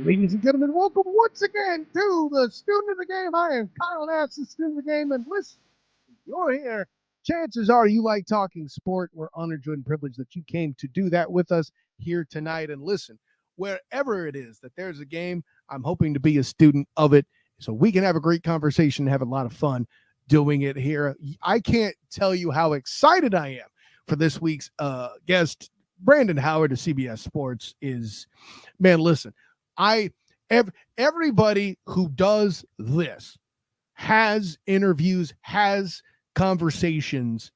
Ladies and gentlemen, welcome once again to the Student of the Game. I am Kyle Nass, the Student of the Game, and listen, if you're here. Chances are you like talking sport. We're honored and privileged that you came to do that with us here tonight. And listen, wherever it is that there's a game, I'm hoping to be a student of it so we can have a great conversation and have a lot of fun doing it here. I can't tell you how excited I am for this week's guest. Brandon Howard of CBS Sports is, man, listen, everybody who does this has interviews, has conversations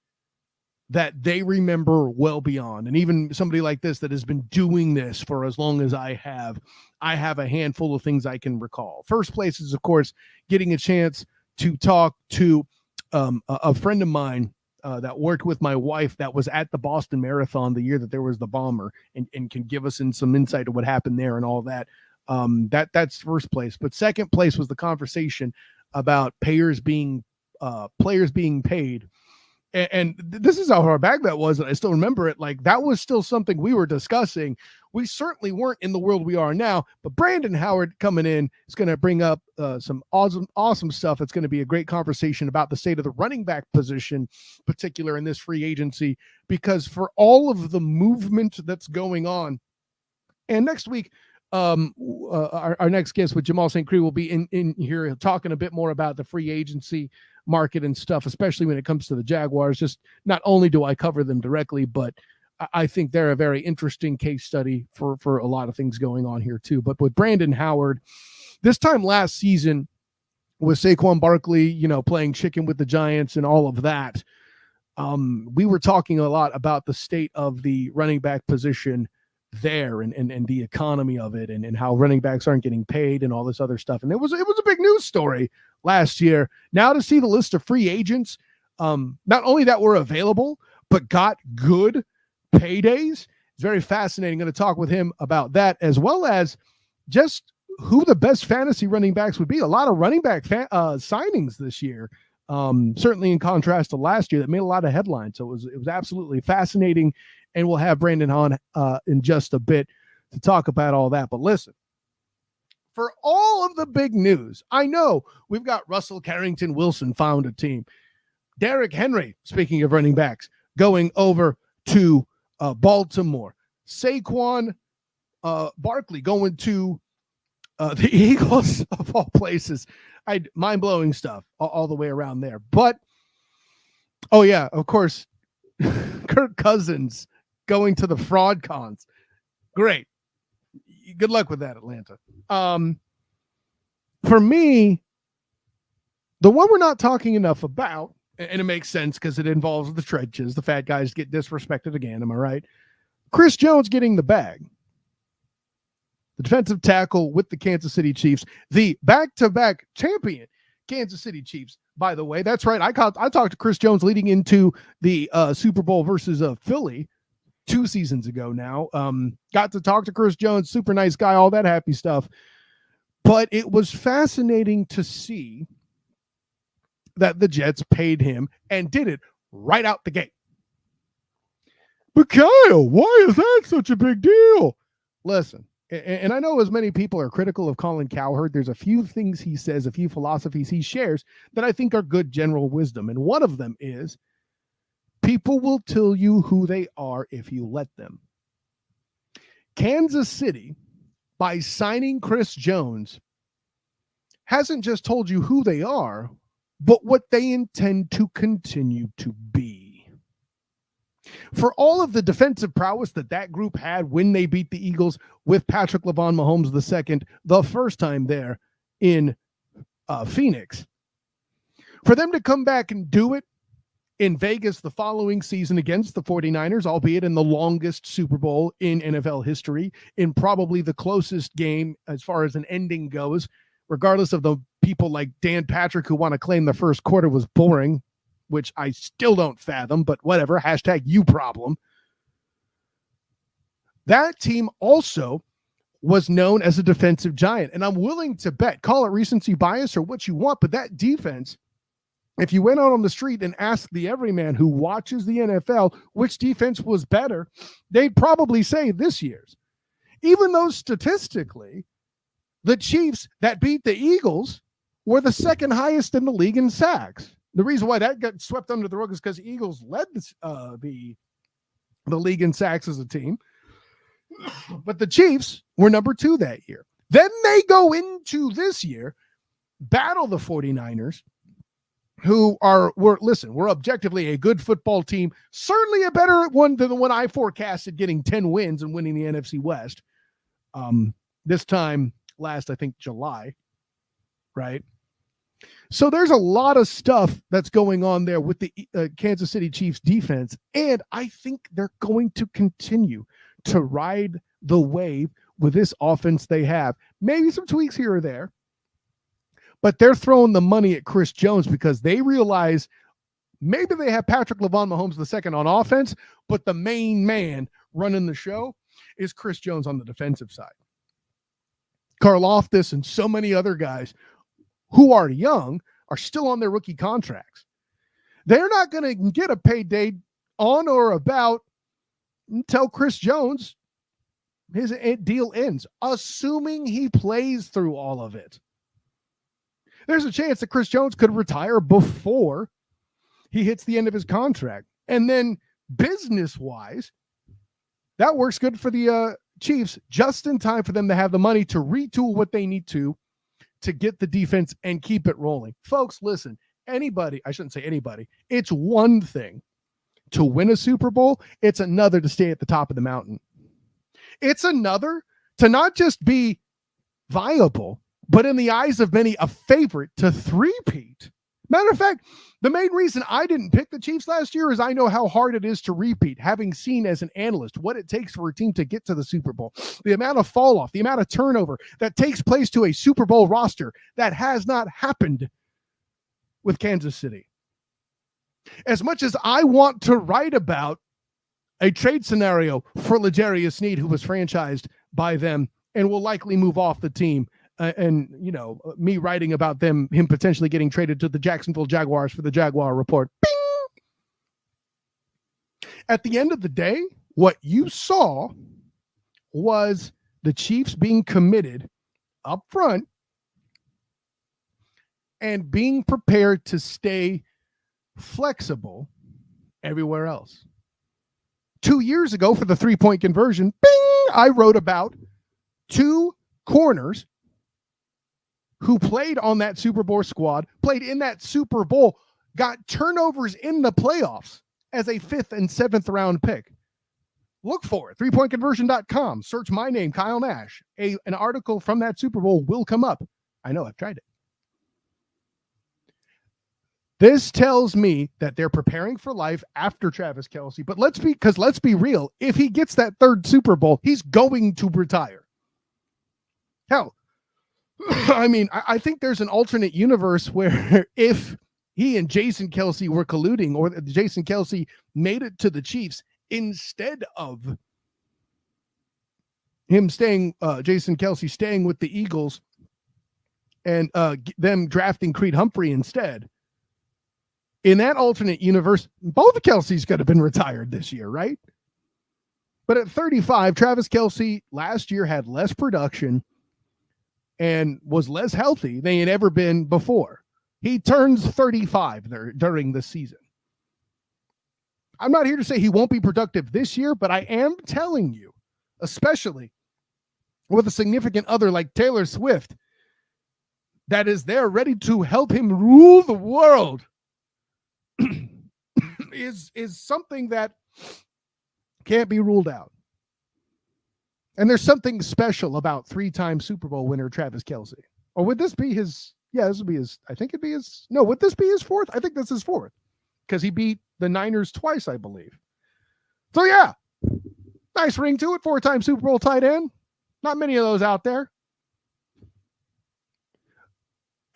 that they remember well beyond. And even somebody like this that has been doing this for as long as I have a handful of things I can recall. First place is, of course, getting a chance to talk to a friend of mine that worked with my wife that was at the Boston Marathon the year that there was the bomber and can give us some insight to what happened there and all that. That's first place. But second place was the conversation about players being paid. And this is how far back that was. And I still remember it. Like, that was still something we were discussing. We certainly weren't in the world we are now, but Brandon Howard coming in is going to bring up some awesome stuff. It's going to be a great conversation about the state of the running back position, particular in this free agency, because for all of the movement that's going on. And next week, our next guest with Jamal St. Cree will be in here talking a bit more about the free agency market and stuff, especially when it comes to the Jaguars. Just not only do I cover them directly, but I think they're a very interesting case study for a lot of things going on here too. But with Brandon Howard, this time last season with Saquon Barkley, playing chicken with the Giants and all of that, we were talking a lot about the state of the running back position there and the economy of it and how running backs aren't getting paid and all this other stuff. And it was a big news story last year. Now to see the list of free agents, not only that were available, but got good paydays. It's very fascinating. Going to talk with him about that, as well as just who the best fantasy running backs would be. A lot of running back signings this year, certainly in contrast to last year, that made a lot of headlines. So it was absolutely fascinating. And we'll have Brandon on in just a bit to talk about all that. But listen, for all of the big news, I know we've got Russell Carrington Wilson found a team. Derrick Henry, speaking of running backs, going over to Baltimore. Saquon Barkley going to the Eagles, of all places. Mind-blowing stuff all the way around there. But, oh yeah, of course, Kirk Cousins going to the fraud cons. Great. Good luck with that, Atlanta. For me, the one we're not talking enough about, and it makes sense because it involves the trenches, the fat guys get disrespected again, am I right? Chris Jones getting the bag. The defensive tackle with the Kansas City Chiefs, the back-to-back champion Kansas City Chiefs, by the way. That's right. I talked to Chris Jones leading into the Super Bowl versus Philly 2 seasons ago now. Got to talk to Chris Jones, super nice guy, all that happy stuff. But it was fascinating to see that the Jets paid him and did it right out the gate. But Kyle, why is that such a big deal? Listen, and I know as many people are critical of Colin Cowherd, there's a few things he says, a few philosophies he shares that I think are good general wisdom. And one of them is people will tell you who they are if you let them. Kansas City, by signing Chris Jones, hasn't just told you who they are, but what they intend to continue to be. For all of the defensive prowess that group had when they beat the Eagles with Patrick LeVon Mahomes II, the first time there in Phoenix, for them to come back and do it in Vegas the following season against the 49ers, albeit in the longest Super Bowl in NFL history, in probably the closest game as far as an ending goes, regardless of the people like Dan Patrick who want to claim the first quarter was boring, which I still don't fathom, but whatever, hashtag you problem. That team also was known as a defensive giant. And I'm willing to bet, call it recency bias or what you want, but that defense, if you went out on the street and asked the everyman who watches the NFL which defense was better, they'd probably say this year's. Even though statistically, The Chiefs that beat the Eagles were the second highest in the league in sacks. The reason why that got swept under the rug is because the Eagles led the league in sacks as a team. But the Chiefs were number 2 that year. Then they go into this year, battle the 49ers, who we're objectively a good football team, certainly a better one than the one I forecasted, getting 10 wins and winning the NFC West. This time last, I think, July, right? So there's a lot of stuff that's going on there with the Kansas City Chiefs defense, and I think they're going to continue to ride the wave with this offense they have. Maybe some tweaks here or there, but they're throwing the money at Chris Jones because they realize maybe they have Patrick Mahomes II on offense, but the main man running the show is Chris Jones on the defensive side. Karlaftis and so many other guys who are young are still on their rookie contracts. They're not going to get a payday on or about until Chris Jones, his deal ends, assuming he plays through all of it. There's a chance that Chris Jones could retire before he hits the end of his contract. And then business-wise, that works good for the Chiefs, just in time for them to have the money to retool what they need to get the defense and keep it rolling. Folks, listen, I shouldn't say anybody, it's one thing to win a Super Bowl. It's another to stay at the top of the mountain. It's another to not just be viable, but in the eyes of many, a favorite to three-peat. Matter of fact, the main reason I didn't pick the Chiefs last year is I know how hard it is to repeat, having seen as an analyst what it takes for a team to get to the Super Bowl, the amount of fall off, the amount of turnover that takes place to a Super Bowl roster that has not happened with Kansas City. As much as I want to write about a trade scenario for L'Jarius Sneed, who was franchised by them and will likely move off the team, and, you know, me writing about him potentially getting traded to the Jacksonville Jaguars for the Jaguar Report. Bing! At the end of the day, what you saw was the Chiefs being committed up front and being prepared to stay flexible everywhere else. 2 years ago, for the three-point conversion, bing, I wrote about 2 corners who played on that Super Bowl squad, played in that Super Bowl, got turnovers in the playoffs as a 5th and 7th round pick. Look for it. 3pointconversion.com. Search my name, Kyle Nash. An article from that Super Bowl will come up. I know, I've tried it. This tells me that they're preparing for life after Travis Kelce. But let's be real. If he gets that 3rd Super Bowl, he's going to retire. Hell, I mean, I think there's an alternate universe where if he and Jason Kelce were colluding, or Jason Kelce made it to the Chiefs instead of him Jason Kelce staying with the Eagles and them drafting Creed Humphrey instead. In that alternate universe, both of Kelce's could have been retired this year, right? But at 35, Travis Kelce last year had less production and was less healthy than he had ever been before. He turns 35 during the season. I'm not here to say he won't be productive this year, but I am telling you, especially with a significant other like Taylor Swift, that is there ready to help him rule the world, is something that can't be ruled out. And there's something special about 3-time Super Bowl winner Travis Kelce. Or would this be his? Yeah, this would be his. I think it'd be his. No, would this be his 4th? I think this is 4th because he beat the Niners twice, I believe. So yeah, nice ring to it. 4-time Super Bowl tight end. Not many of those out there.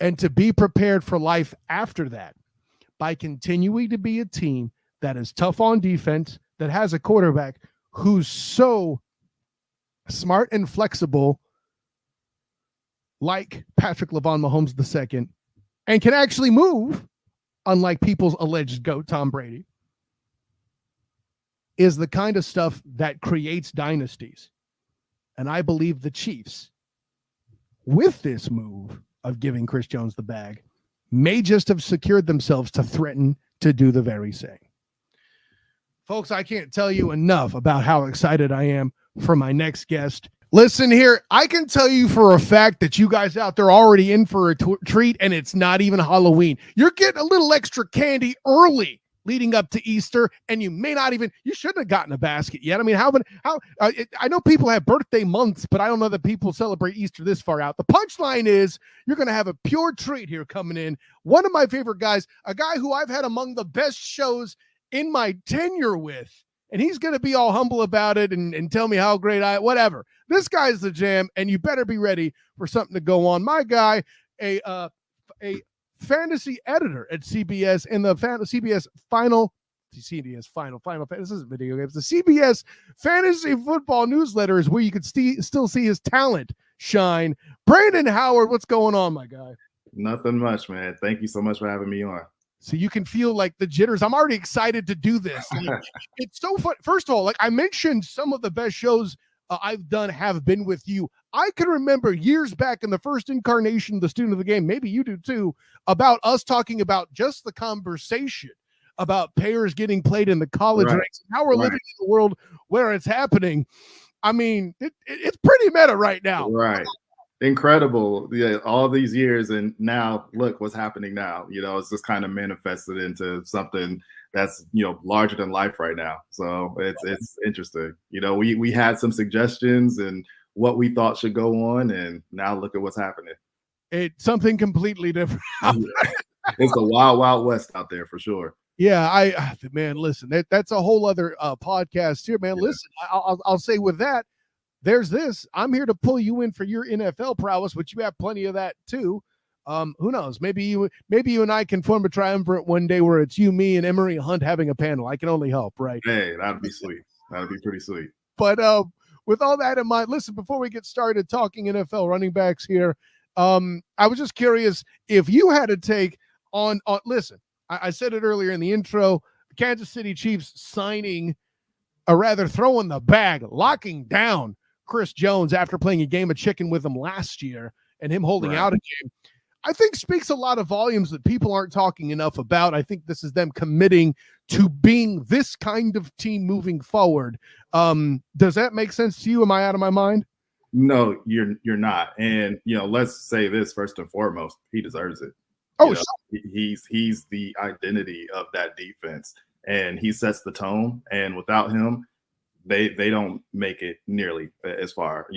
And to be prepared for life after that by continuing to be a team that is tough on defense, that has a quarterback who's so smart and flexible, like Patrick Mahomes II, and can actually move, unlike people's alleged GOAT, Tom Brady, is the kind of stuff that creates dynasties. And I believe the Chiefs with this move of giving Chris Jones the bag, may just have secured themselves to threaten to do the very same. Folks, I can't tell you enough about how excited I am for my next guest. Listen here, I can tell you for a fact that you guys out there are already in for a treat, and it's not even Halloween. You're getting a little extra candy early leading up to Easter, and you shouldn't have gotten a basket yet. I mean, I know people have birthday months, but I don't know that people celebrate Easter this far out. The punchline is you're going to have a pure treat here coming in. One of my favorite guys, a guy who I've had among the best shows in my tenure with, and he's going to be all humble about it and tell me how great whatever. This guy's the jam, and you better be ready for something to go on. My guy, a fantasy editor at CBS in the CBS Final. This isn't video games. The CBS Fantasy Football Newsletter is where you could still see his talent shine. Brandon Howard, what's going on, my guy? Nothing much, man. Thank you so much for having me on. So you can feel like the jitters. I'm already excited to do this. It's so fun. First of all, like I mentioned, some of the best shows I've done have been with you. I can remember years back in the first incarnation of the Student of the Game, maybe you do too, about us talking about just the conversation about payers getting played in the college ranks and how we're living in a world where it's happening. I mean, it's pretty meta right now. Right. Incredible. Yeah, all these years, and now look what's happening now. It's just kind of manifested into something that's larger than life right now. So it's interesting. We had some suggestions and what we thought should go on, and now look at what's happening. It's something completely different. It's the wild, wild west out there for sure. Yeah, man, listen, that's a whole other podcast here, man. Yeah. Listen, I'll say with that, there's this. I'm here to pull you in for your NFL prowess, which you have plenty of that too. Who knows? Maybe you and I can form a triumvirate one day where it's you, me, and Emery Hunt having a panel. I can only hope, right? Hey, that'd be sweet. That'd be pretty sweet. But with all that in mind, listen, before we get started talking NFL running backs here, I was just curious if you had to take on listen, I said it earlier in the intro, the Kansas City Chiefs signing, or rather throwing the bag, locking down Chris Jones after playing a game of chicken with him last year and him holding out a game, I think speaks a lot of volumes that people aren't talking enough about. I think this is them committing to being this kind of team moving forward. Does that make sense to you? Am I out of my mind? No, you're not. And, let's say this first and foremost, he deserves it. Oh, he's the identity of that defense, and he sets the tone. And without him, they don't make it nearly as far,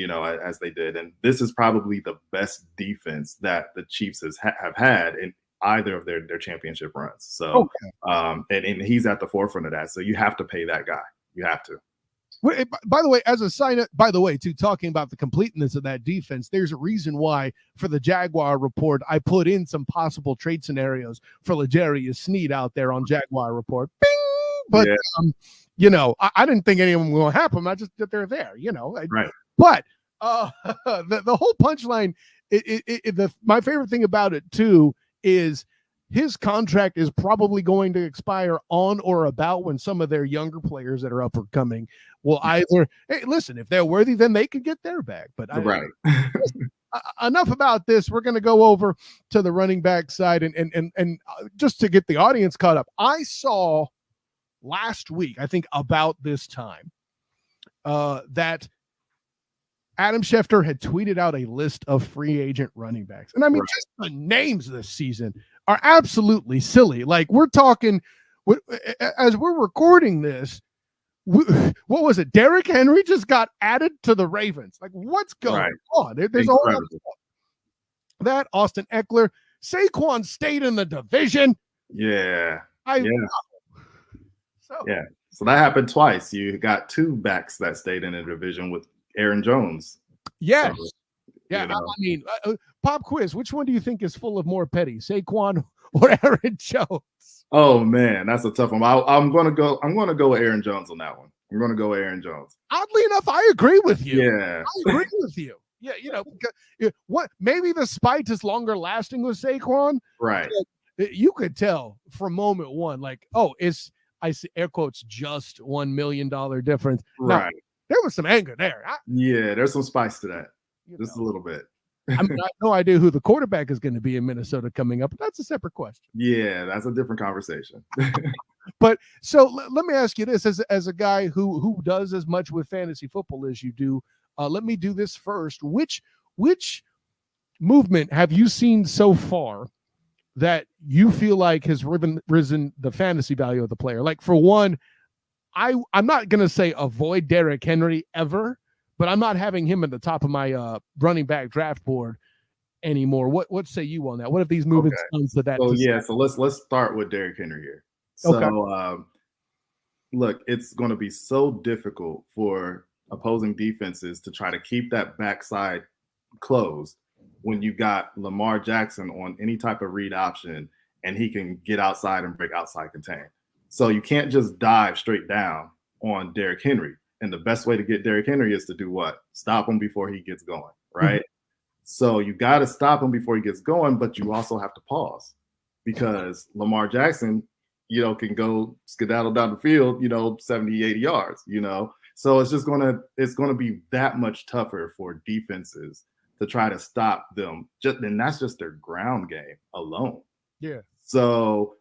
as they did. And this is probably the best defense that the Chiefs have had in either of their championship runs. So, and he's at the forefront of that. So you have to pay that guy. You have to. By the way, as a sign up, too, talking about the completeness of that defense, there's a reason why for the Jaguar report, I put in some possible trade scenarios for L'Jarius Sneed out there on Jaguar report. Bing! But, I didn't think any of them were going to happen. I just that they're there, Right. But the whole punchline, my favorite thing about it, too, is his contract is probably going to expire on or about when some of their younger players that are up and coming will either, hey, listen, if they're worthy, then they could get their bag. But enough about this. We're going to go over to the running back side and just to get the audience caught up. I saw last week, I think about this time, that Adam Schefter had tweeted out a list of free agent running backs. And I mean, just the names this season are absolutely silly. Like we're talking, as we're recording this, what was it? Derrick Henry just got added to the Ravens. Like what's going on? There's a whole lot of stuff. That Austin Eckler, Saquon stayed in the division. Yeah. So that happened twice. You got two backs that stayed in the division with Aaron Jones. Yes. So, I mean, pop quiz. Which one do you think is full of more petty, Saquon or Aaron Jones? Oh man, that's a tough one. I'm gonna go with Aaron Jones on that one. I'm gonna go with Aaron Jones. Oddly enough, I agree with you. Yeah, I agree with you. Yeah, because what maybe the spite is longer lasting with Saquon. Right. You could tell from moment one, like, I see air quotes just $1 million difference. Right. Now, there was some anger there. There's some spice to that. Just a little bit. I mean, I have no idea who the quarterback is going to be in Minnesota coming up, but that's a separate question. Yeah, that's a different conversation. But so let me ask you this: as a guy who does as much with fantasy football as you do, let me do this first. Which movement have you seen so far that you feel like has risen the fantasy value of the player? Like, for one, I'm not going to say avoid Derrick Henry ever, but I'm not having him at the top of my running back draft board anymore. What say you on that? What have these movements done to that? So yeah, so let's start with Derrick Henry here. Okay. So look, it's going to be so difficult for opposing defenses to try to keep that backside closed when you got Lamar Jackson on any type of read option and he can get outside and break outside contain. So you can't just dive straight down on Derrick Henry. And the best way to get Derrick Henry is to do what? Stop him before he gets going, right? So you got to stop him before he gets going, but you also have to pause because Lamar Jackson, can go skedaddle down the field, 70, 80 yards, So it's going to be that much tougher for defenses to try to stop them. And that's just their ground game alone. Yeah. So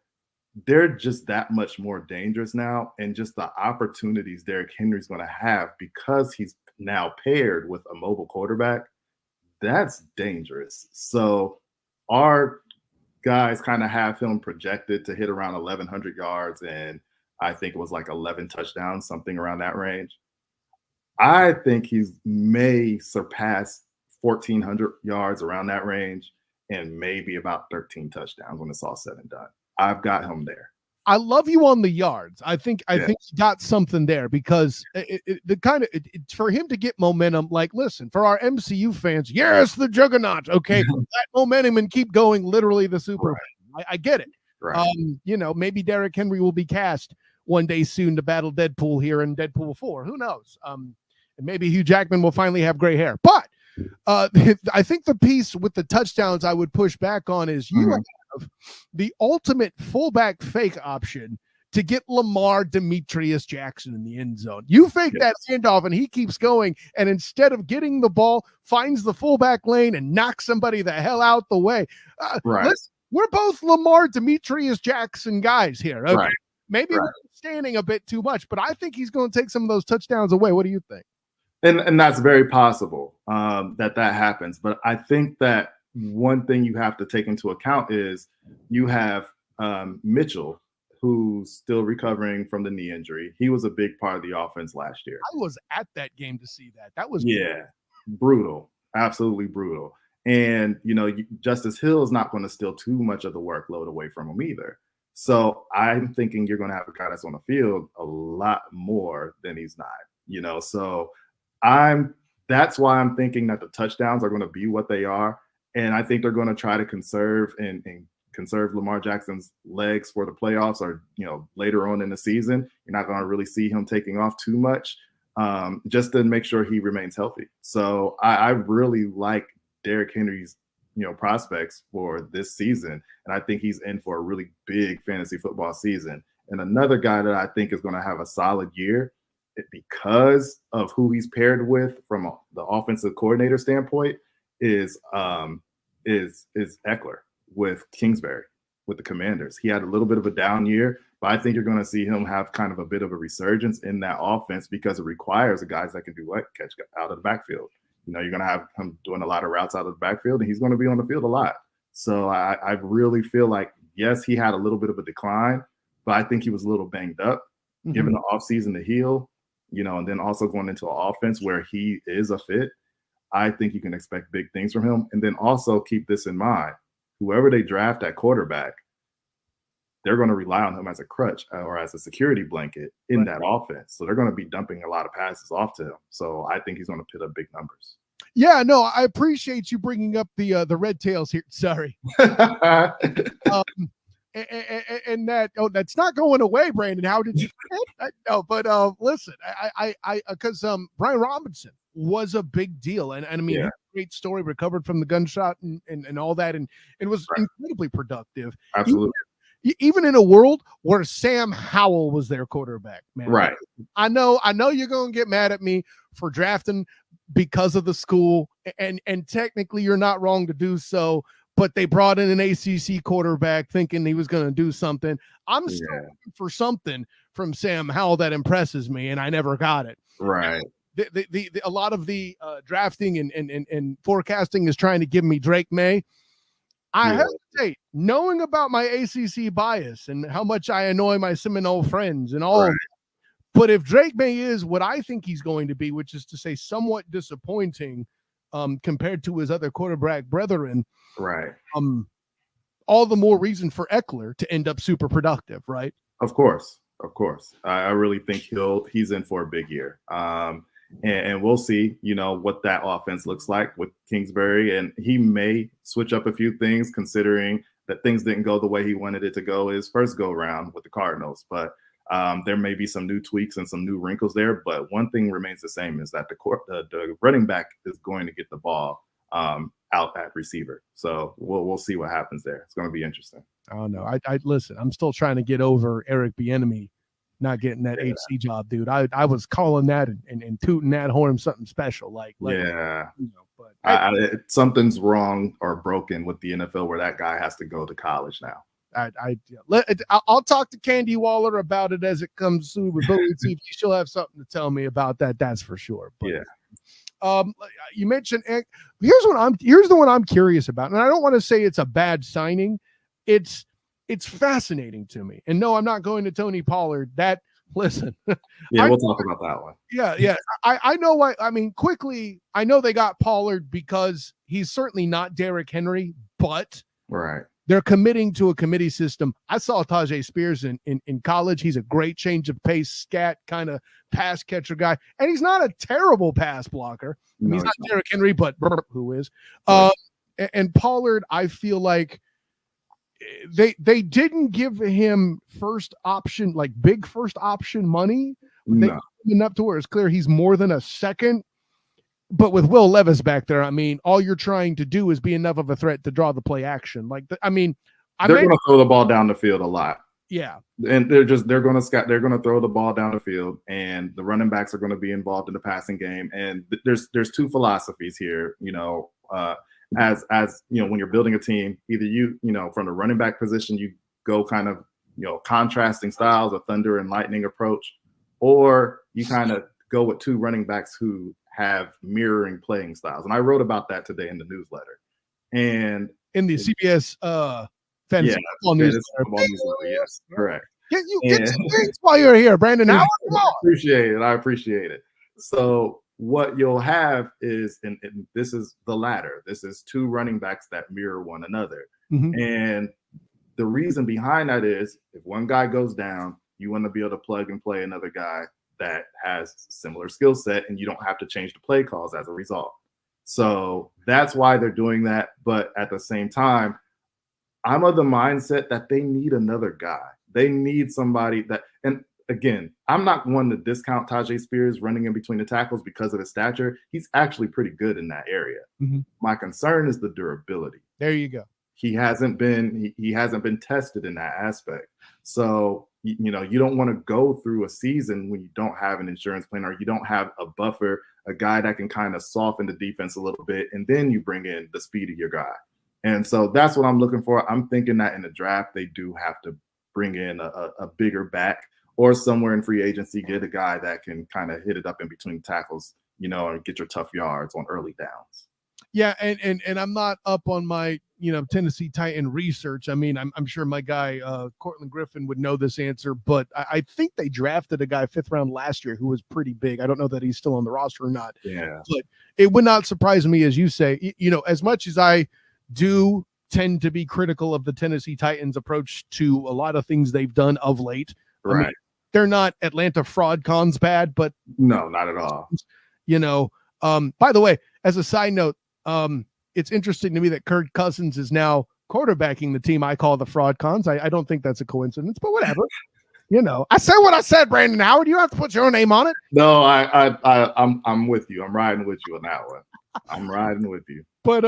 they're just that much more dangerous now. And just the opportunities Derrick Henry's going to have because he's now paired with a mobile quarterback, that's dangerous. So our guys kind of have him projected to hit around 1,100 yards, and I think it was like 11 touchdowns, something around that range. I think he may surpass 1,400 yards around that range and maybe about 13 touchdowns when it's all said and done. I've got him there. I love you on the yards. I think you got something there because for him to get momentum, like, listen, for our MCU fans, yes, the juggernaut. Okay. That momentum and keep going, literally the Super Bowl. I get it. Right. Maybe Derrick Henry will be cast one day soon to battle Deadpool here in Deadpool 4. Who knows? And maybe Hugh Jackman will finally have gray hair. But I think the piece with the touchdowns I would push back on is you have the ultimate fullback fake option to get Lamar Demetrius Jackson in the end zone. You fake that handoff and he keeps going, and instead of getting the ball, finds the fullback lane and knocks somebody the hell out the way. We're both Lamar Demetrius Jackson guys here. Okay? Maybe we're standing a bit too much, but I think he's going to take some of those touchdowns away. What do you think? And that's very possible that happens. But I think that one thing you have to take into account is you have Mitchell, who's still recovering from the knee injury. He was a big part of the offense last year. I was at that game to see that. That was brutal, absolutely brutal. And, Justice Hill is not going to steal too much of the workload away from him either. So I'm thinking you're going to have a guy that's on the field a lot more than he's not, So that's why I'm thinking that the touchdowns are going to be what they are. And I think they're going to try to conserve Lamar Jackson's legs for the playoffs or, later on in the season. You're not going to really see him taking off too much just to make sure he remains healthy. So I really like Derrick Henry's, prospects for this season. And I think he's in for a really big fantasy football season. And another guy that I think is going to have a solid year because of who he's paired with from the offensive coordinator standpoint is Eckler with Kingsbury with the Commanders. He had a little bit of a down year, but I think you're going to see him have kind of a bit of a resurgence in that offense because it requires the guys that can do what? Catch out of the backfield. You're going to have him doing a lot of routes out of the backfield, and he's going to be on the field a lot. So I really feel like, yes, he had a little bit of a decline, but I think he was a little banged up, given the offseason to heal, and then also going into an offense where he is a fit. I think you can expect big things from him. And then also keep this in mind. Whoever they draft at quarterback, they're going to rely on him as a crutch or as a security blanket in that offense. So they're going to be dumping a lot of passes off to him. So I think he's going to put up big numbers. Yeah, no, I appreciate you bringing up the red tails here. Sorry. And that's not going away, Brandon. How did you forget? No, but listen, because Brian Robinson was a big deal, and I mean, great story, recovered from the gunshot and all that, and it was incredibly productive. Absolutely. Even in a world where Sam Howell was their quarterback, man. Right. I know you're gonna get mad at me for drafting because of the school and technically you're not wrong to do so, but they brought in an ACC quarterback thinking he was going to do something. I'm still looking for something from Sam Howell that impresses me, and I never got it. Right. A lot of the drafting and forecasting is trying to give me Drake May. I hesitate, knowing about my ACC bias and how much I annoy my Seminole friends and all. Right. But if Drake May is what I think he's going to be, which is to say somewhat disappointing compared to his other quarterback brethren, right? All the more reason for Eckler to end up super productive, right? Of course. I really think he's in for a big year. And we'll see, what that offense looks like with Kingsbury. And he may switch up a few things, considering that things didn't go the way he wanted it to go his first go around with the Cardinals. But there may be some new tweaks and some new wrinkles there. But one thing remains the same, is that the running back is going to get the ball out at receiver. So we'll see what happens there. It's going to be interesting. Oh no, I listen. I'm still trying to get over Eric Bieniemy not getting that HC job, dude. I was calling that and tooting that horn something special. But something's wrong or broken with the NFL where that guy has to go to college now. I'll talk to Candy Waller about it as it comes soon with Bowie TV. She'll have something to tell me about that. That's for sure. But, you mentioned here's the one I'm curious about, and I don't want to say it's a bad signing. It's fascinating to me. And no, I'm not going to Tony Pollard. Listen. Yeah, we'll talk about that one. Yeah. I know why. I mean, quickly, I know they got Pollard because he's certainly not Derrick Henry, but right. They're committing to a committee system. I saw Tajay Spears in college. He's a great change of pace, scat kind of pass catcher guy. And he's not a terrible pass blocker. He's not Derrick Henry, but who is? Right. And Pollard, I feel like they didn't give him first option, like big first option money. They enough to where it's clear he's more than a second. But with Will Levis back there, I mean, all you're trying to do is be enough of a threat to draw the play action. They're going to throw the ball down the field a lot. Yeah, and they're going to throw the ball down the field, and the running backs are going to be involved in the passing game. And there's two philosophies here. As when you're building a team, either from the running back position, you go kind of contrasting styles, a thunder and lightning approach, or you kind of go with two running backs who have mirroring playing styles. And I wrote about that today in the newsletter. And in the CBS fantasy football newsletter. Yes, correct. Get some things while you're here, Brandon. I appreciate it. So what you'll have is, and this is the latter, this is two running backs that mirror one another. Mm-hmm. And the reason behind that is, if one guy goes down, you want to be able to plug and play another guy that has similar skill set, and you don't have to change the play calls as a result. So that's why they're doing that. But at the same time, I'm of the mindset that they need another guy. They need somebody that, and again, I'm not one to discount Tajay Spears running in between the tackles because of his stature. He's actually pretty good in that area. Mm-hmm. My concern is the durability. There you go. He hasn't been tested in that aspect. So you don't want to go through a season when you don't have an insurance plan, or you don't have a buffer, a guy that can kind of soften the defense a little bit, and then you bring in the speed of your guy. And so that's what I'm looking for. I'm thinking that in the draft, they do have to bring in a bigger back, or somewhere in free agency, get a guy that can kind of hit it up in between tackles, and get your tough yards on early downs. Yeah, and I'm not up on my Tennessee Titan research. I mean, I'm sure my guy Cortland Griffin would know this answer, but I think they drafted a guy 5th round last year who was pretty big. I don't know that he's still on the roster or not. Yeah, but it would not surprise me, as you say. As much as I do tend to be critical of the Tennessee Titans' approach to a lot of things they've done of late. Right. I mean, they're not Atlanta fraud cons bad, but no, not at all. By the way, as a side note, it's interesting to me that Kirk Cousins is now quarterbacking the team I call the fraud cons. I don't think that's a coincidence, but whatever. I said what I said, Brandon Howard. You don't have to put your own name on it. No, I'm with you. I'm riding with you on that one. I'm riding with you. But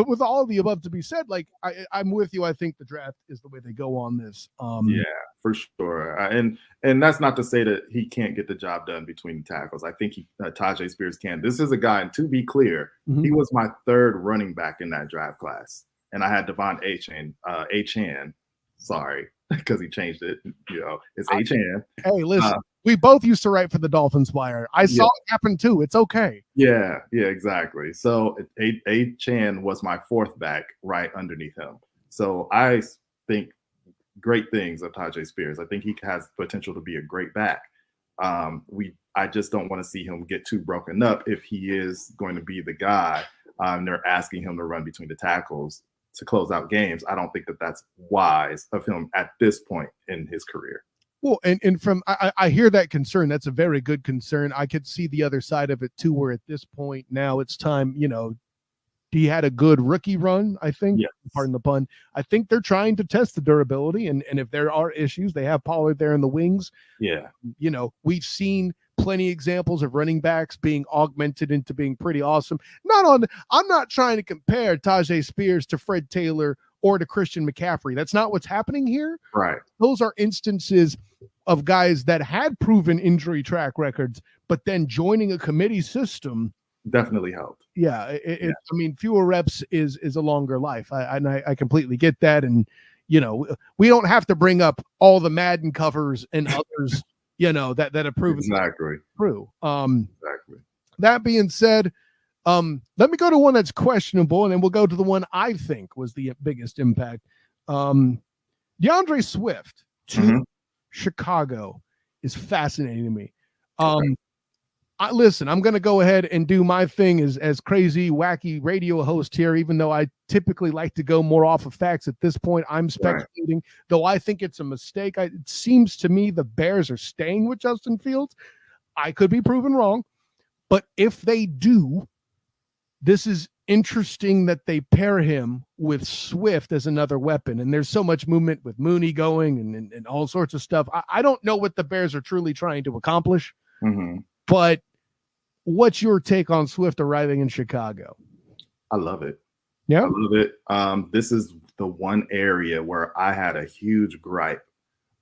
with all of the above to be said, like I'm with you. I think the draft is the way they go on this. Yeah, for sure. And that's not to say that he can't get the job done between the tackles. I think Tajay Spears can. This is a guy, and to be clear, he was my third running back in that draft class, and I had Devon Achan. Sorry, because he changed it. It's Achan. Hey, listen, we both used to write for the Dolphins Wire. I saw it happen too. It's okay. Yeah, exactly. So Achan was my fourth back right underneath him. So I think great things of Tajay Spears. I think he has potential to be a great back. I just don't want to see him get too broken up if he is going to be the guy. They're asking him to run between the tackles to close out games. I don't think that that's wise of him at this point in his career. Well, and from I hear that concern. That's a very good concern. I could see the other side of it too, where at this point now it's time, he had a good rookie run, I think. Yes. Pardon the pun. I think they're trying to test the durability, and if there are issues, they have Pollard there in the wings. Yeah. We've seen plenty examples of running backs being augmented into being pretty awesome. I'm not trying to compare Tajay Spears to Fred Taylor or to Christian McCaffrey. That's not what's happening here. Right. Those are instances of guys that had proven injury track records, but then joining a committee system definitely helped. Yeah, I mean, fewer reps is a longer life. I completely get that, and we don't have to bring up all the Madden covers and others, that have proven exactly true. Exactly. That being said, let me go to one that's questionable, and then we'll go to the one I think was the biggest impact. DeAndre Swift to Chicago is fascinating to me. Listen, I'm going to go ahead and do my thing as crazy, wacky radio host here, even though I typically like to go more off of facts at this point. I'm speculating, though I think it's a mistake. It seems to me the Bears are staying with Justin Fields. I could be proven wrong, but if they do, this is interesting that they pair him with Swift as another weapon. And there's so much movement with Mooney going and all sorts of stuff. I don't know what the Bears are truly trying to accomplish, but what's your take on Swift arriving in Chicago? I love it. Yeah, I love it. This is the one area where I had a huge gripe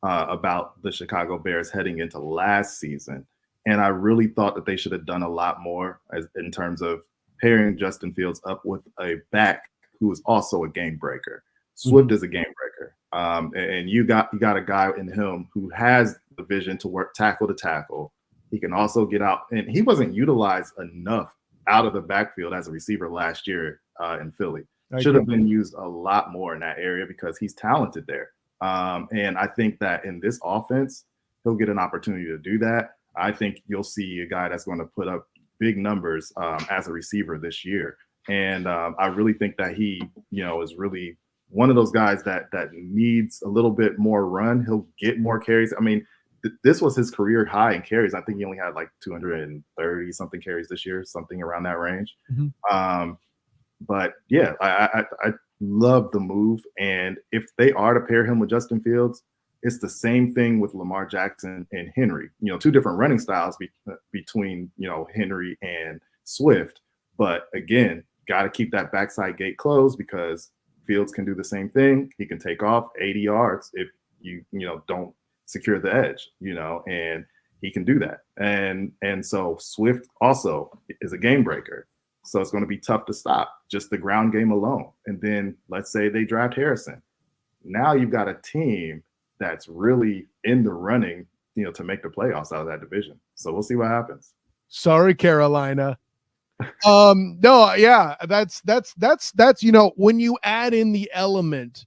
about the Chicago Bears heading into last season. And I really thought that they should have done a lot more in terms of pairing Justin Fields up with a back who is also a game breaker. Swift is a game breaker. And you got a guy in him who has the vision to work tackle to tackle. He can also get out, and he wasn't utilized enough out of the backfield as a receiver last year in Philly. Should have been used a lot more in that area because he's talented there. And I think that in this offense, he'll get an opportunity to do that. I think you'll see a guy that's going to put up big numbers as a receiver this year. And I really think that he, is really one of those guys that needs a little bit more run. He'll get more carries. I mean, this was his career high in carries. I think he only had like 230 something carries this year, something around that range. But yeah, I love the move. And if they are to pair him with Justin Fields, it's the same thing with Lamar Jackson and Henry. Two different running styles between Henry and Swift. But again, got to keep that backside gate closed because Fields can do the same thing. He can take off 80 yards if you don't secure the edge, and he can do that. And so Swift also is a game breaker. So it's going to be tough to stop just the ground game alone. And then let's say they draft Harrison. Now you've got a team that's really in the running, to make the playoffs out of that division. So we'll see what happens. Sorry, Carolina. No, yeah, that's when you add in the element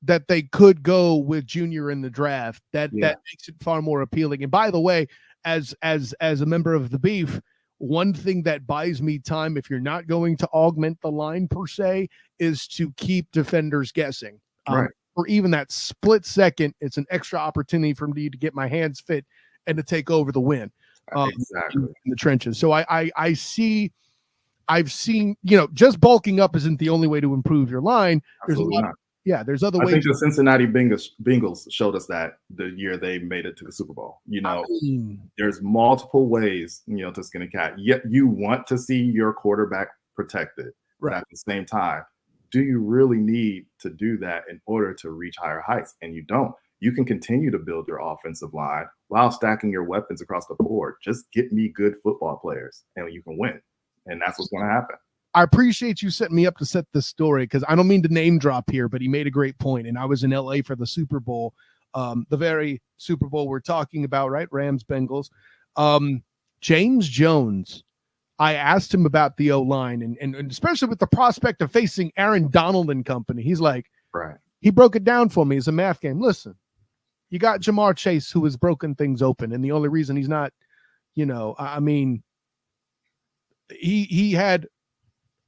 that they could go with Junior in the draft, that makes it far more appealing. And by the way, as a member of the Beef, one thing that buys me time, if you're not going to augment the line per se, is to keep defenders guessing. Right. For even that split second, it's an extra opportunity for me to get my hands fit and to take over the win. Exactly. In the trenches. So I've seen, just bulking up isn't the only way to improve your line. Absolutely not. Yeah, there's other ways. I think the Cincinnati Bengals showed us that the year they made it to the Super Bowl. There's multiple ways, to skin a cat. Yet you want to see your quarterback protected. Right. But at the same time, do you really need to do that in order to reach higher heights? And you don't. You can continue to build your offensive line while stacking your weapons across the board. Just get me good football players and you can win. And that's what's going to happen. I appreciate you setting me up to set this story because I don't mean to name drop here, but he made a great point. And I was in LA for the Super Bowl, the very Super Bowl we're talking about, right? Rams, Bengals. James Jones, I asked him about the O-line and especially with the prospect of facing Aaron Donald and company. He's like, right. He broke it down for me as a math game. Listen, you got Jamar Chase who has broken things open. And the only reason he's not, I mean, he had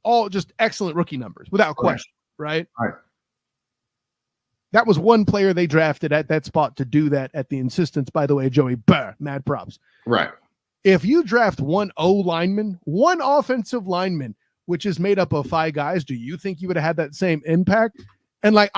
all just excellent rookie numbers without question, right? Right. That was one player they drafted at that spot to do that at the insistence, by the way, Joey Burr, mad props. Right. If you draft one lineman, one offensive lineman, which is made up of 5 guys, do you think you would have had that same impact? And like,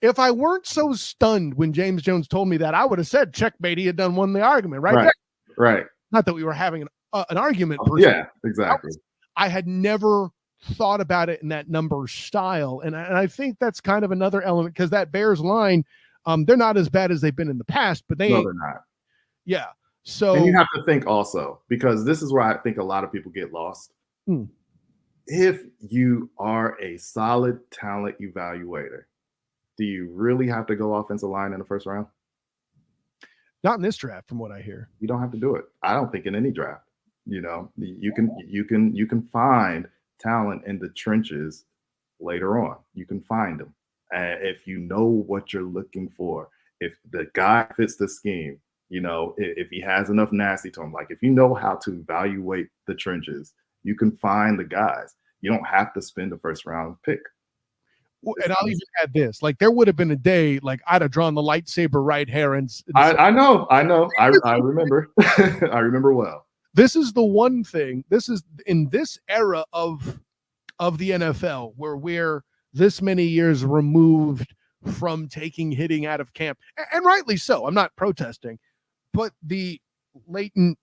if I weren't so stunned when James Jones told me that, I would have said checkmate. He had won the argument, right? Right. Not that we were having an argument. Yeah, exactly. I had never thought about it in that number style. And I think that's kind of another element because that Bears line, they're not as bad as they've been in the past, but they're not. Yeah. So and you have to think also, because this is where I think a lot of people get lost. If you are a solid talent evaluator, do you really have to go offensive line in the first round? Not in this draft, from what I hear. You don't have to do it. I don't think in any draft. You can find talent in the trenches later on. You can find them if you know what you're looking for. If the guy fits the scheme, if he has enough nasty to him, like if you know how to evaluate the trenches, you can find the guys. You don't have to spend the first round pick. And I'll even add this: like there would have been a day, like I'd have drawn the lightsaber right here, and I know. I remember. I remember well. This is the one thing. This is in this era of the NFL where we're this many years removed from taking hitting out of camp, and rightly so. I'm not protesting, but the latent.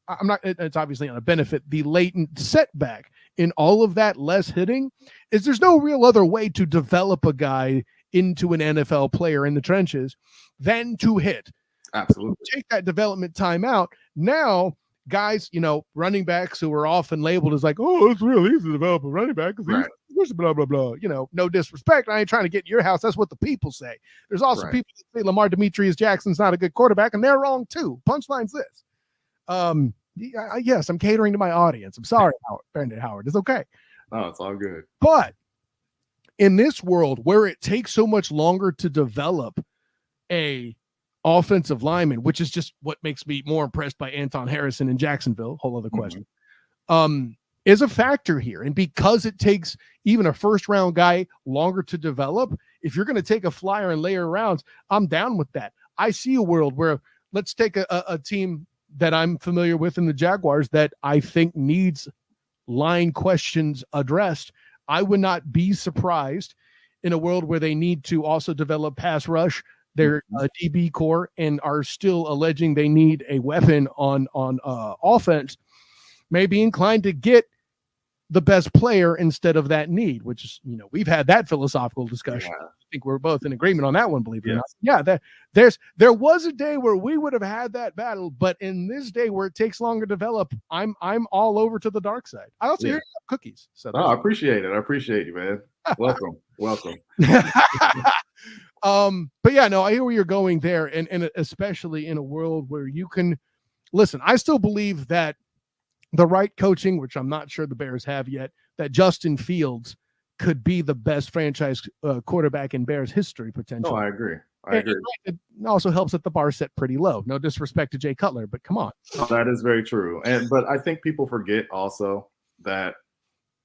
I'm not. It's obviously not a benefit. The latent setback in all of that less hitting is there's no real other way to develop a guy into an NFL player in the trenches than to hit. Absolutely. Take that development time out. Now, guys, running backs who are often labeled as like, oh, it's real easy to develop a running back because he's blah, blah, blah. No disrespect. I ain't trying to get in your house. That's what the people say. There's also people that say Lamar Demetrius Jackson's not a good quarterback, and they're wrong too. Punchline's this. Yes, I'm catering to my audience. I'm sorry, Brandon Howard. It's okay. Oh, it's all good. But in this world where it takes so much longer to develop a offensive lineman, which is just what makes me more impressed by Anton Harrison in Jacksonville, whole other question, is a factor here. And because it takes even a first round guy longer to develop, if you're going to take a flyer and layer rounds, I'm down with that. I see a world where let's take a team that I'm familiar with in the Jaguars that I think needs line questions addressed. I would not be surprised in a world where they need to also develop pass rush, their DB core, and are still alleging they need a weapon on offense, may be inclined to get the best player instead of that need, which is, we've had that philosophical discussion. Yeah. I think we're both in agreement on that one, believe it or not. Yeah, there was a day where we would have had that battle, but in this day where it takes longer to develop, I'm all over to the dark side. I also hear you have cookies. So I appreciate it. I appreciate you, man. Welcome. But yeah, no, I hear where you're going there, and especially in a world where you can listen. I still believe that the right coaching, which I'm not sure the Bears have yet, that Justin Fields could be the best franchise quarterback in Bears history potentially. Oh, I agree. It also helps that the bar set pretty low. No disrespect to Jay Cutler, but come on. That is very true. But I think people forget also that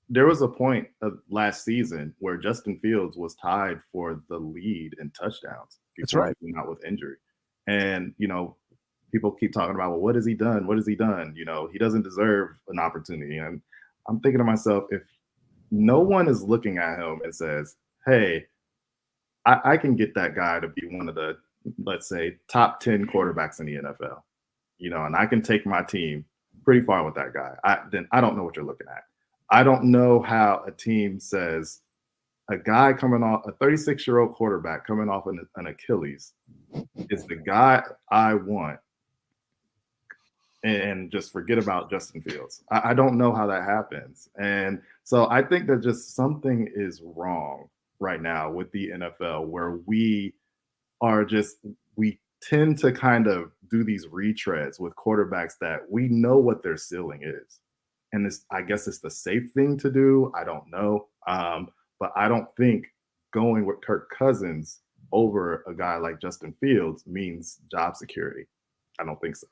there was a point of last season where Justin Fields was tied for the lead in touchdowns. That's right. He came out with injury. And, people keep talking about, well, what has he done? What has he done? He doesn't deserve an opportunity. And I'm thinking to myself, if no one is looking at him and says, hey, I can get that guy to be one of the, let's say, top 10 quarterbacks in the NFL, and I can take my team pretty far with that guy, then I don't know what you're looking at. I don't know how a team says a guy coming off a 36-year-old quarterback coming off an Achilles is the guy I want, and just forget about Justin Fields. I don't know how that happens. And so I think that just something is wrong right now with the NFL where we tend to kind of do these retreads with quarterbacks that we know what their ceiling is. And I guess it's the safe thing to do. I don't know. But I don't think going with Kirk Cousins over a guy like Justin Fields means job security. I don't think so.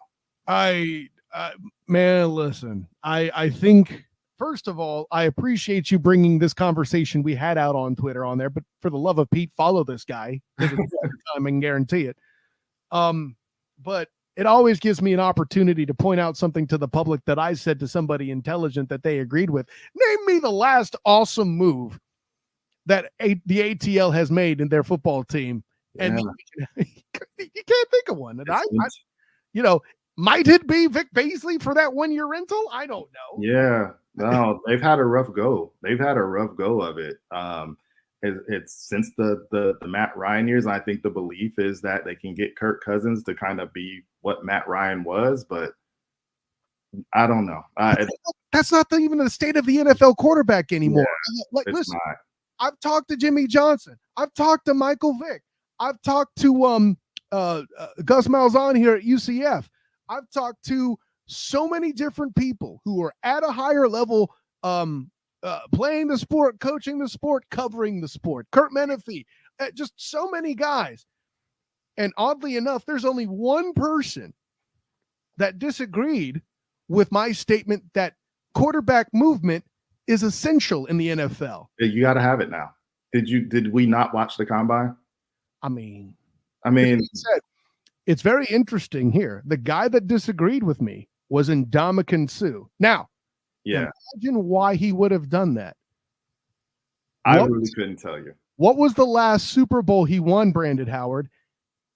Man, listen, I think, first of all, I appreciate you bringing this conversation we had out on Twitter on there, but for the love of Pete, follow this guy. Time, I can guarantee it. But it always gives me an opportunity to point out something to the public that I said to somebody intelligent that they agreed with. Name me the last awesome move that the ATL has made in their football team. Yeah. And you can't think of one. And might it be Vic Beasley for that 1 year rental? I don't know. Yeah, no, they've had a rough go. They've had a rough go of it. It's since the Matt Ryan years. I think the belief is that they can get Kirk Cousins to kind of be what Matt Ryan was, but I don't know. That's not even the state of the NFL quarterback anymore. Yeah, listen, not. I've talked to Jimmy Johnson. I've talked to Michael Vick. I've talked to Gus Malzahn here at UCF. I've talked to so many different people who are at a higher level, playing the sport, coaching the sport, covering the sport. Kurt Menefee, just so many guys. And oddly enough, there's only one person that disagreed with my statement that quarterback movement is essential in the NFL. You got to have it now. Did we not watch the combine? I mean, it's very interesting here. The guy that disagreed with me was Ndamukong Suh. Now, imagine why he would have done that. I really couldn't tell you. What was the last Super Bowl he won, Brandon Howard?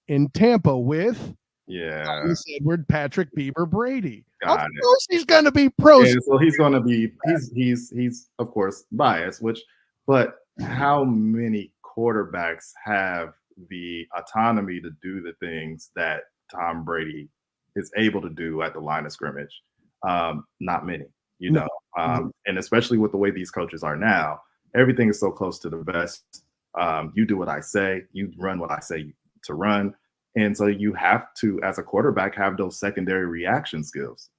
In Tampa with Edward Patrick Bieber Brady. Of course he's going to be pro. Yeah, so he's going to be he's of course biased, but how many quarterbacks have the autonomy to do the things that Tom Brady is able to do at the line of scrimmage? Not many, know. And especially with the way these coaches are now, everything is so close to the vest. You do what I say, you run what I say to run. And so you have to, as a quarterback, have those secondary reaction skills.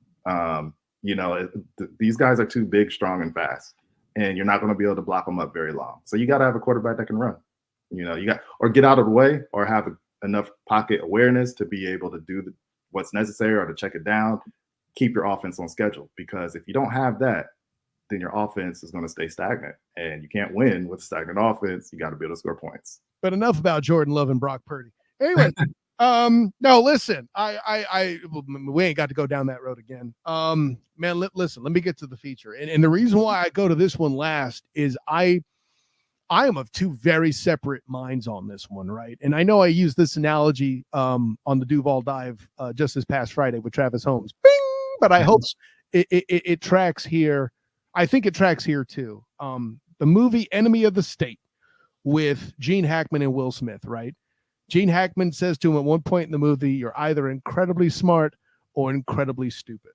These guys are too big, strong, and fast, and you're not going to be able to block them up very long. So you got to have a quarterback that can run. Or get out of the way, or have enough pocket awareness to be able to do what's necessary, or to check it down, keep your offense on schedule. Because if you don't have that, then your offense is going to stay stagnant, and you can't win with stagnant offense. You got to be able to score points. But enough about Jordan Love and Brock Purdy. Anyway, no, listen, we ain't got to go down that road again. Man, listen, let me get to the feature. And the reason why I go to this one last is I am of two very separate minds on this one, right? And I know I used this analogy on the Duval Dive just this past Friday with Travis Holmes. Bing! But I hope it tracks here. I think it tracks here too. The movie Enemy of the State with Gene Hackman and Will Smith, right? Gene Hackman says to him at one point in the movie, "You're either incredibly smart or incredibly stupid."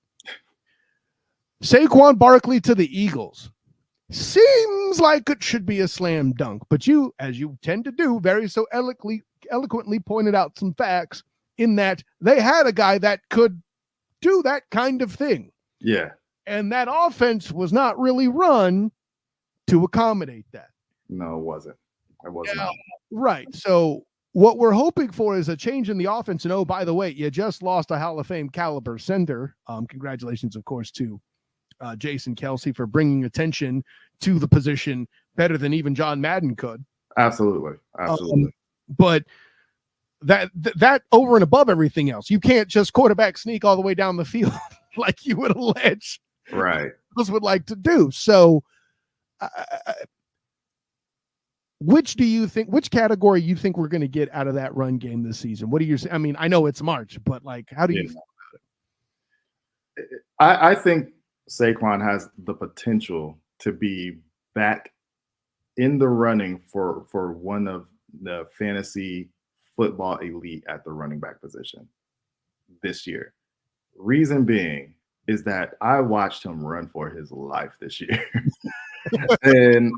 Saquon Barkley to the Eagles seems like it should be a slam dunk, but you, as you tend to do, very so eloquently pointed out some facts in that they had a guy that could do that kind of thing. Yeah. And that offense was not really run to accommodate that. No, it wasn't. It wasn't. Yeah, right. So what we're hoping for is a change in the offense. And, oh, by the way, you just lost a Hall of Fame caliber center. Congratulations, of course, to Jason Kelsey for bringing attention to the position better than even John Madden could. Absolutely. But that over and above everything else, you can't just quarterback sneak all the way down the field like you would allege. Right. Those would like to do. So which category you think we're going to get out of that run game this season? What do you, I mean, I know it's March, but how do you feel about it? I think Saquon has the potential to be back in the running for one of the fantasy football elite at the running back position this year. Reason being is that I watched him run for his life this year. And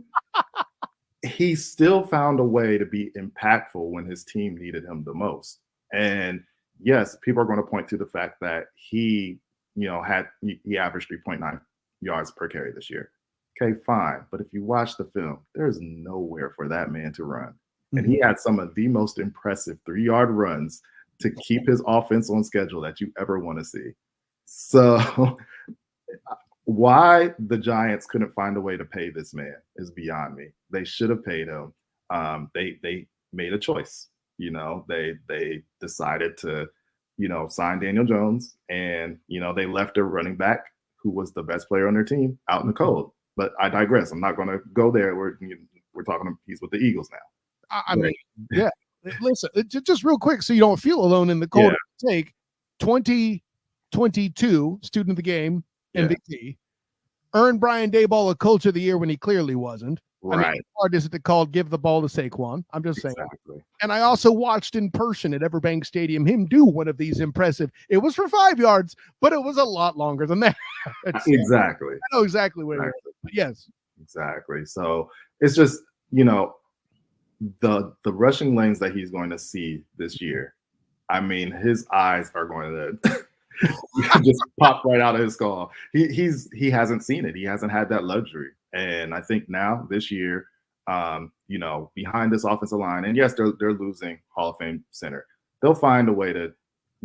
he still found a way to be impactful when his team needed him the most. And yes, people are going to point to the fact that he averaged 3.9 yards per carry this year. Okay, fine. But if you watch the film, there's nowhere for that man to run. And he had some of the most impressive 3-yard runs to keep his offense on schedule that you ever want to see. So why the Giants couldn't find a way to pay this man is beyond me. They should have paid him. They made a choice. They decided to, sign Daniel Jones, and they left their running back, who was the best player on their team, out in the cold. But I digress. I'm not going to go there. We're talking. He's with the Eagles now. I mean, yeah. Listen, just real quick, so you don't feel alone in the cold. Yeah. Take 2022 student of the game MVP. Earned Brian Daboll a coach of the year when he clearly wasn't. Right. I mean, how hard is it to call give the ball to Saquon? I'm just saying. Exactly. And I also watched in person at Everbank Stadium him do one of these impressive. It was for 5 yards, but it was a lot longer than that. Exactly. I know exactly what it is. But yes. Exactly. So it's just, the rushing lanes that he's going to see this year. I mean, his eyes are going to just pop right out of his skull. He hasn't seen it. He hasn't had that luxury. And I think now this year, behind this offensive line, and yes, they're losing Hall of Fame center. They'll find a way to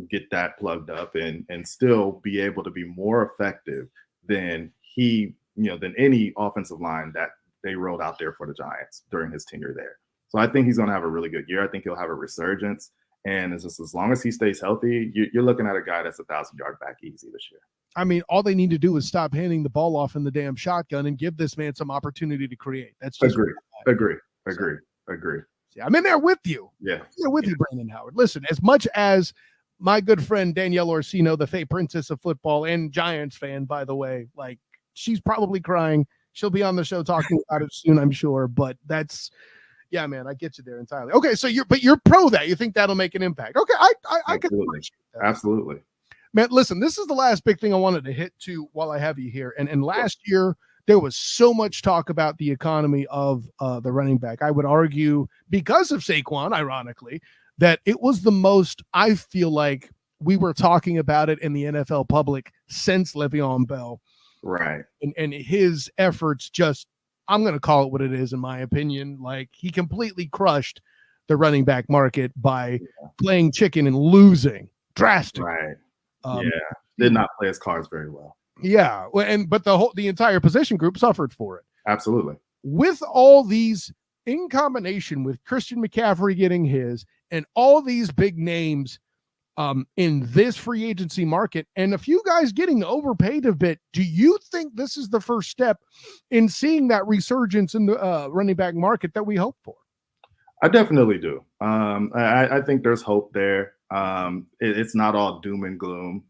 get that plugged up and still be able to be more effective than than any offensive line that they rolled out there for the Giants during his tenure there. So I think he's going to have a really good year. I think he'll have a resurgence. And it's just as long as he stays healthy, you're looking at a guy that's 1,000-yard back easy this year. I mean, all they need to do is stop handing the ball off in the damn shotgun and give this man some opportunity to create. That's just agree. Yeah, I'm in there with you. Yeah, I'm there with you, Brandon Howard. Listen, as much as my good friend Danielle Orsino, the Fey Princess of football and Giants fan, by the way, like she's probably crying. She'll be on the show talking about it soon, I'm sure. But that's. Yeah, man, I get you there entirely. Okay, so you're pro that. You think that'll make an impact. Okay, I can appreciate that. Absolutely. Man, listen, this is the last big thing I wanted to hit to while I have you here. And last year, there was so much talk about the economy of the running back. I would argue, because of Saquon, ironically, that it was the most, I feel like, we were talking about it in the NFL public since Le'Veon Bell. Right. And his efforts just, I'm going to call it what it is, in my opinion. Like, he completely crushed the running back market by playing chicken and losing drastically. Right. Did not play his cards very well. Yeah. But the entire position group suffered for it. Absolutely. With all these, in combination with Christian McCaffrey getting his and all these big names in this free agency market and a few guys getting overpaid a bit, do you think this is the first step in seeing that resurgence in the running back market that we hope for? I definitely do. I think there's hope there. It's not all doom and gloom.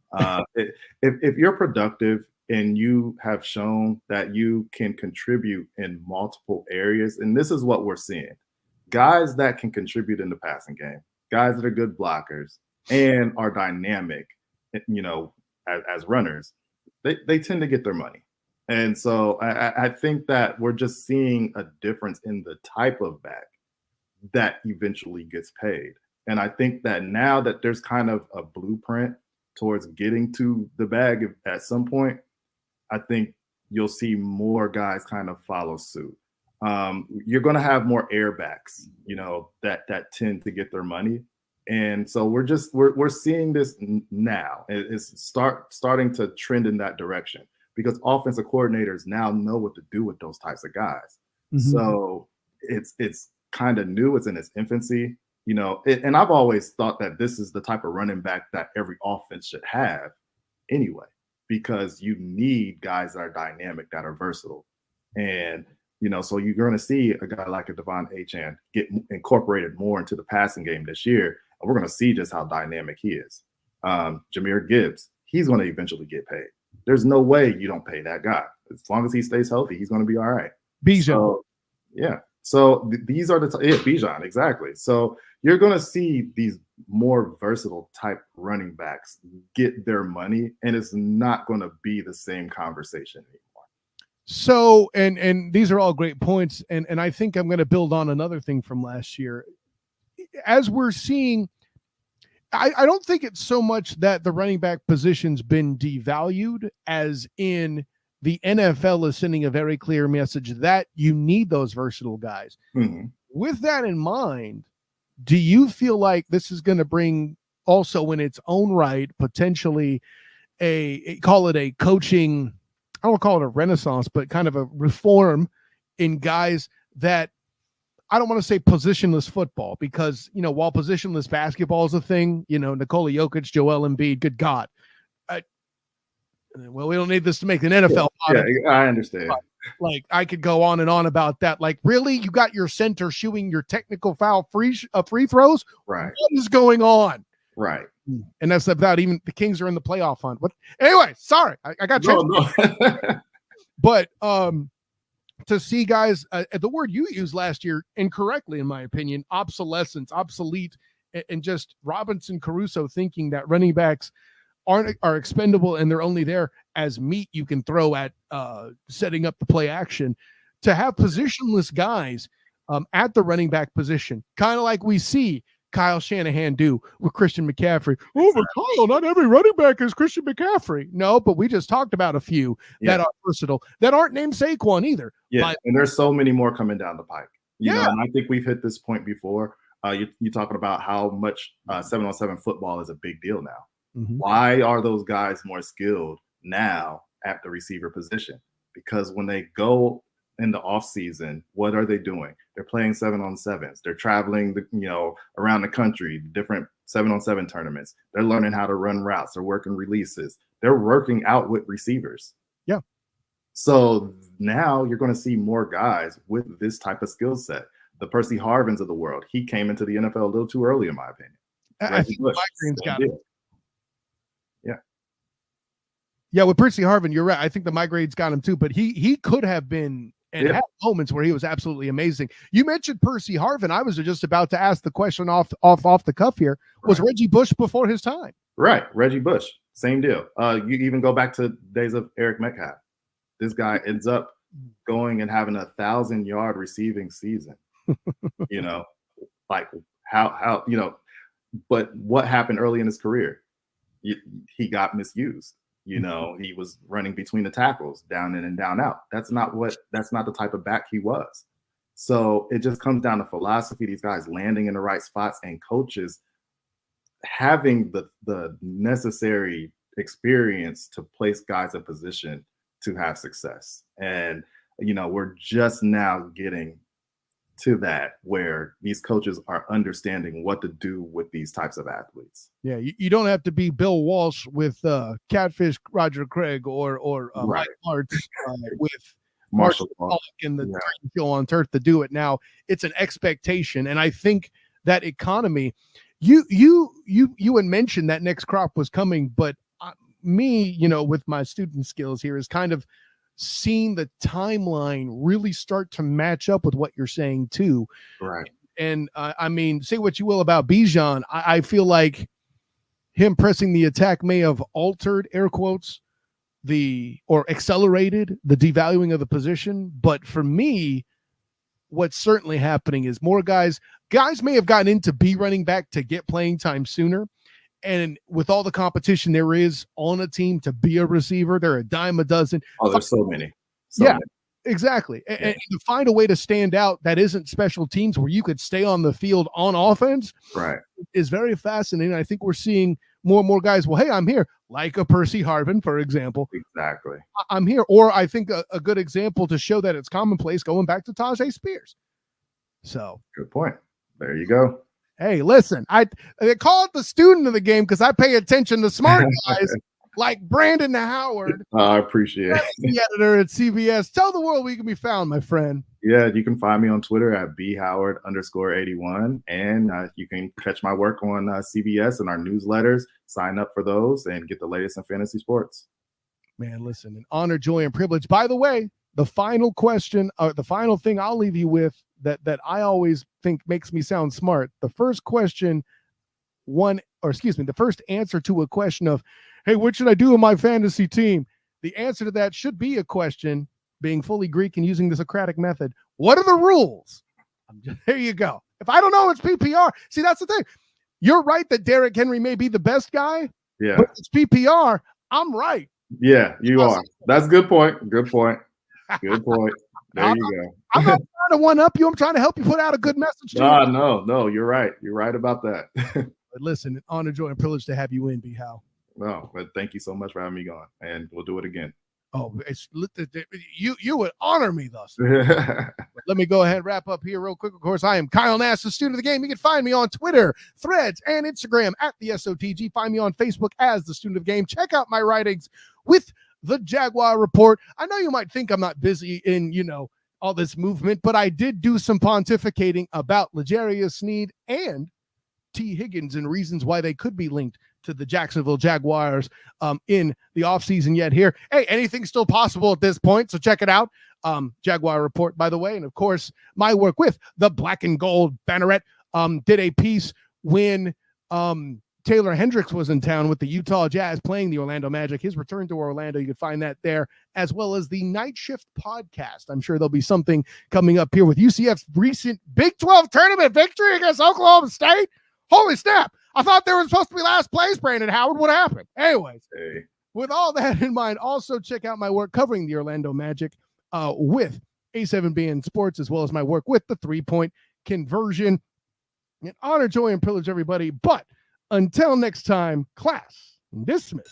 If you're productive and you have shown that you can contribute in multiple areas, and this is what we're seeing, guys that can contribute in the passing game, guys that are good blockers, and are dynamic, as runners, they tend to get their money. And so I think that we're just seeing a difference in the type of back that eventually gets paid. And I think that now that there's kind of a blueprint towards getting to the bag at some point, I think you'll see more guys kind of follow suit. You're going to have more airbacks, that tend to get their money. And so we're seeing this now. It's starting to trend in that direction because offensive coordinators now know what to do with those types of guys. Mm-hmm. So it's kind of new. It's in its infancy, and I've always thought that this is the type of running back that every offense should have anyway, because you need guys that are dynamic, that are versatile. And so you're going to see a guy like a Devon Achane get incorporated more into the passing game this year. And we're going to see just how dynamic he is. Jahmyr Gibbs, he's going to eventually get paid. There's no way you don't pay that guy. as long as he stays healthy, he's going to be all right. Bijan. So, yeah. So these are Bijan, exactly. So you're going to see these more versatile type running backs get their money, and it's not going to be the same conversation anymore. So, and these are all great points, and I think I'm going to build on another thing from last year. As we're seeing, I don't think it's so much that the running back position's been devalued as in the NFL is sending a very clear message that you need those versatile guys. Mm-hmm. With that in mind, do you feel like this is going to bring also in its own right potentially call it a coaching, I don't call it a renaissance, but kind of a reform in guys that I don't want to say positionless football because, while positionless basketball is a thing, Nikola Jokic, Joel Embiid, good God. Well, we don't need this to make an NFL product. Yeah, I understand. Like, I could go on and on about that. Like, really? You got your center shooting your technical foul free throws? Right. What is going on? Right. And that's about even the Kings are in the playoff hunt. But anyway, sorry. I got no. But to see guys, the word you used last year incorrectly, in my opinion, obsolescence, obsolete, and just Robinson Crusoe thinking that running backs are expendable and they're only there as meat you can throw at setting up the play action. To have positionless guys at the running back position, kind of like we see Kyle Shanahan do with Christian McCaffrey. Oh, but Kyle, not every running back is Christian McCaffrey. No, but we just talked about a few that are versatile that aren't named Saquon either. Yeah, and there's so many more coming down the pike. You know, and I think we've hit this point before. You're talking about how much 7-on-7 football is a big deal now. Mm-hmm. Why are those guys more skilled now at the receiver position? Because when they go in the off season, what are they doing? They're playing 7-on-7s. They're traveling, around the country, different 7-on-7 tournaments. They're learning how to run routes. They're working releases. They're working out with receivers. Yeah. So now you're going to see more guys with this type of skill set. The Percy Harvins of the world. He came into the NFL a little too early, in my opinion. I think migraine's got him. Yeah. Yeah, with Percy Harvin, you're right. I think the migraine's got him too, but he could have been and had moments where he was absolutely amazing. You mentioned Percy Harvin. I was just about to ask the question off the cuff here. Was Reggie Bush before his time? Right. Reggie Bush. Same deal. You even go back to days of Eric Metcalf. This guy ends up going and having 1,000-yard receiving season. Like how but what happened early in his career? He got misused. He was running between the tackles, down in and down out. That's not the type of back he was. So it just comes down to philosophy, these guys landing in the right spots and coaches having the necessary experience to place guys in position to have success. And, we're just now getting to that where these coaches are understanding what to do with these types of athletes. Yeah, you don't have to be Bill Walsh with Catfish Roger Craig or Mike Martz with Marshall Falk and the show on turf to do it. Now it's an expectation, and I think that economy. You had mentioned that next crop was coming, but me, with my student skills here, is kind of seeing the timeline really start to match up with what you're saying too. Right. And I mean, say what you will about Bijan. I feel like him pressing the attack may have altered, air quotes, or accelerated the devaluing of the position. But for me, what's certainly happening is more guys may have gotten into B running back to get playing time sooner. And with all the competition there is on a team to be a receiver, there are a dime a dozen. Oh, there's so many. Exactly. And to find a way to stand out that isn't special teams where you could stay on the field on offense is very fascinating. I think we're seeing more and more guys, well, hey, I'm here, like a Percy Harvin, for example. Exactly. I'm here. Or I think a good example to show that it's commonplace going back to Tajay Spears. So good point. There you go. Hey, listen, they call it the student of the game because I pay attention to smart guys like Brandon Howard. I appreciate it. The editor at CBS. Tell the world where you can be found, my friend. Yeah, you can find me on Twitter at bhoward_81. And you can catch my work on CBS and our newsletters. Sign up for those and get the latest in fantasy sports. Man, listen, an honor, joy, and privilege. By the way, the final question, or the final thing I'll leave you with that I always think makes me sound smart. The first question, the first answer to a question of, hey, what should I do in my fantasy team? The answer to that should be a question, being fully Greek and using the Socratic method. What are the rules? There you go. If I don't know, it's PPR. See, that's the thing. You're right that Derrick Henry may be the best guy. Yeah. But it's PPR. I'm right. Yeah, you are. That's a good point. Good point. Good point. There you go. I'm not trying to one up you. I'm trying to help you put out a good message to you. No, you're right. You're right about that. But listen, honor, joy, and privilege to have you in, B. Howe. No, but thank you so much for having me on, and we'll do it again. Oh, you would honor me thus. Let me go ahead and wrap up here real quick. Of course, I am Kyle Nass, the student of the game. You can find me on Twitter, Threads, and Instagram at the SOTG. Find me on Facebook as the student of the game. Check out my writings with the Jaguar Report. I know you might think I'm not busy in, all this movement, but I did do some pontificating about L'Jarius Sneed and T. Higgins and reasons why they could be linked to the Jacksonville Jaguars in the offseason yet here. Hey, anything's still possible at this point, so check it out. Jaguar Report, by the way, and of course, my work with the Black and Gold Banneret did a piece when Taylor Hendricks was in town with the Utah Jazz playing the Orlando Magic. His return to Orlando, you can find that there, as well as the Night Shift podcast. I'm sure there'll be something coming up here with UCF's recent Big 12 tournament victory against Oklahoma State. Holy snap. I thought there was supposed to be last place, Brandon Howard. What happened? Anyways, with all that in mind, also check out my work covering the Orlando Magic with A7BN Sports, as well as my work with the 3-point conversion. An honor, joy, and privilege, everybody. But until next time, class dismissed.